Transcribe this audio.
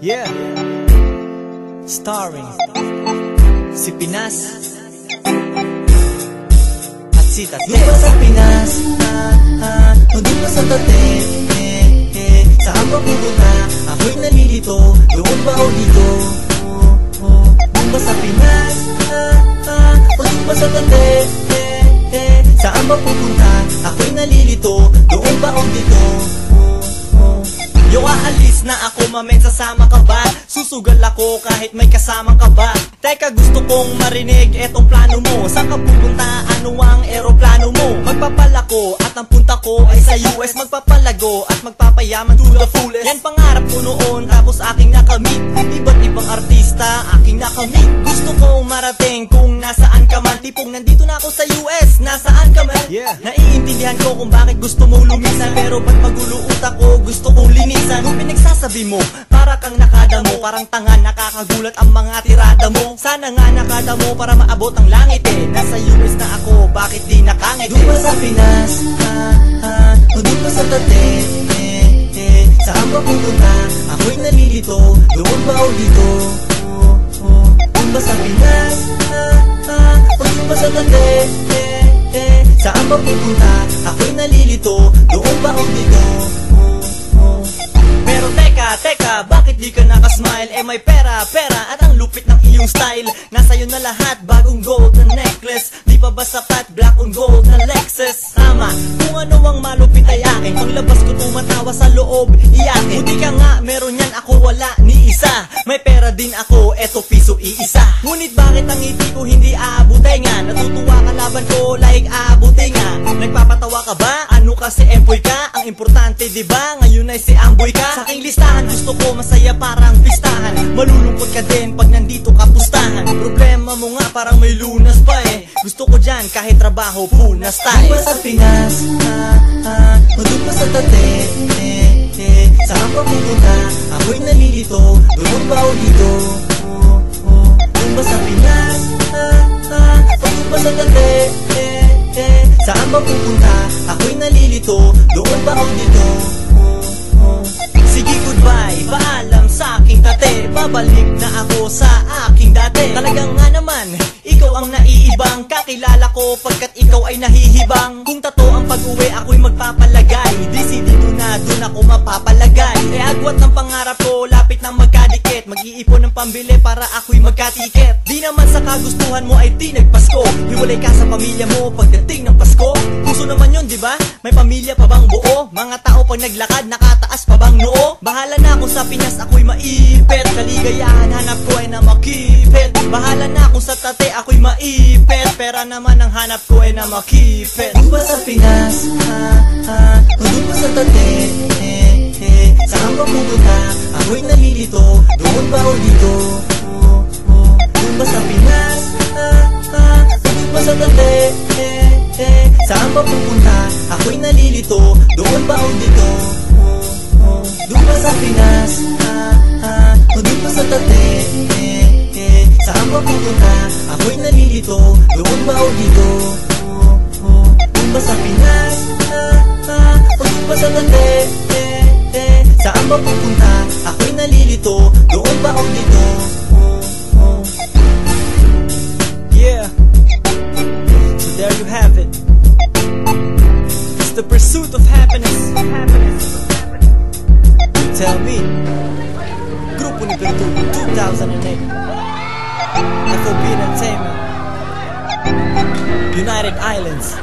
Yeah. Starring si Pinas at si Tate. Doon pa sa Pinas, doon pa sa Tate, saan pa pupunta? Ako'y nalilito, doon ba o dito? Doon pa sa Pinas, doon pa sa Tate, saan pa pupunta? Ako'y nalilito, doon ba o dito? Yo, aalis na ako, mamen, sasama ka ba? Susugal ako kahit may kasamang ka ba? Teka, gusto kong marinig etong plano mo. Saan ka pupunta? Ano ang eroplano mo? Magpapalako at ang punta ko ay sa US. Magpapalago at magpapayaman to the fullest. Yan pangarap ko noon, tapos aking nakamit. Iba't ibang artista, aking nakamit. Gusto kong marating kung nasaan ka man. Tipong nandito na ako sa US, nasaan ka man? Yeah. Naiintindihan ko kung bakit gusto mong lumisan, pero ba't magulo utak ko, gusto kong linisan. Kung pinagsasabi mo, para kang nakadamo, parang tanga, nakakagulat ang mga tirada mo. Sana nga nakadamo para maabot ang langit eh. Nasa US na ako, bakit di nakangit eh? Doon pa sa Pinas, doon pa sa Tate, saan pa pupunta? Ako'y nalilito, doon ba o dito? Doon pa sa Pinas, doon pa sa Tate, saan pa pupunta? Ako'y nalilito, doon ba o dito? Pero teka, bakit di ka nakasmile? Eh may pera, at ang lupit ng iyong style. Nasa'yo na lahat, bagong gold na necklace. Di pa ba sapat, black on gold na Lexus? Tama, kung ano ang malupit ay akin. Paglabas ko tumatawa sa loob, iyakin. Buti ka nga, meron yan, ako wala ni isa. May pera din ako, eto piso iisa. Ngunit bakit ang ngiti ko hindi aabutin nga? Natutuwa ka laban ko, like aabutin nga. Nagpapatawa ka ba? Ano kasi empoy ka? Ang importante diba, ngayon ay si Amboy ka. Sa aking listahan, gusto ko masaya parang pistahan. Malulungkot ka din pag nandito ka pustahan. Problema mo nga parang may lunas pa eh. Gusto ko dyan kahit trabaho, full na style. Doon pa sa Pinas, doon pa sa Tate, saan pa pupunta? Ako'y nalilito, doon ba o dito? Doon pa sa Pinas, doon pa sa Tate, saan pa pupunta? Ako'y nalilito, doon ba o dito? Sige, goodbye, paalam sa aking tate. Babalik na ako sa aking dati. Talagang nga naman, ikaw ang naiibang. Kakilala ko pagkat ikaw ay nahihibang. Kung tato ang pag-uwi, ako'y magpapalagay. Dito na, dun ako mapapalagay. E agwat ng pangarap ko, lapit na magkadikit. Mag-iipon ng pambili para ako'y magkatiket. Di naman sa kagustuhan mo ay di nagpasko. Hiwalay ka sa pamilya mo pagdating ng Pasko. Puso naman yun, diba? May pamilya pa bang buo? Mga tao pag naglakad, nakataas pa bang noo? Bahala na ako sa Pinas, ako'y maipit. Kaligayahan, hanap ko ay na makipit. Bahala na ako sa Tate, ako'y maipit. Pera naman ang hanap ko ay na makipit. Doon pa sa Pinas, doon pa sa Tate, saan pa pupunta? Ako'y nalilito, doon ba o dito? Doon pa sa Pinas, doon pa sa Tate, saan pa pupunta? Ako'y nalilito, doon ba o dito? Doon pa sa Pinas, doon pa sa Tate, saan pa pupunta? Ako'y nalilito, doon ba o dito? Doon pa sa Pinas, doon pa sa Tate, saan pa pupunta? Ako'y nalilito, doon ba o dito? Yeah, so there you have it. It's the pursuit of happiness. Tell me, Grupo ni Pertubo 2008, FOB Entertainment, United Islands.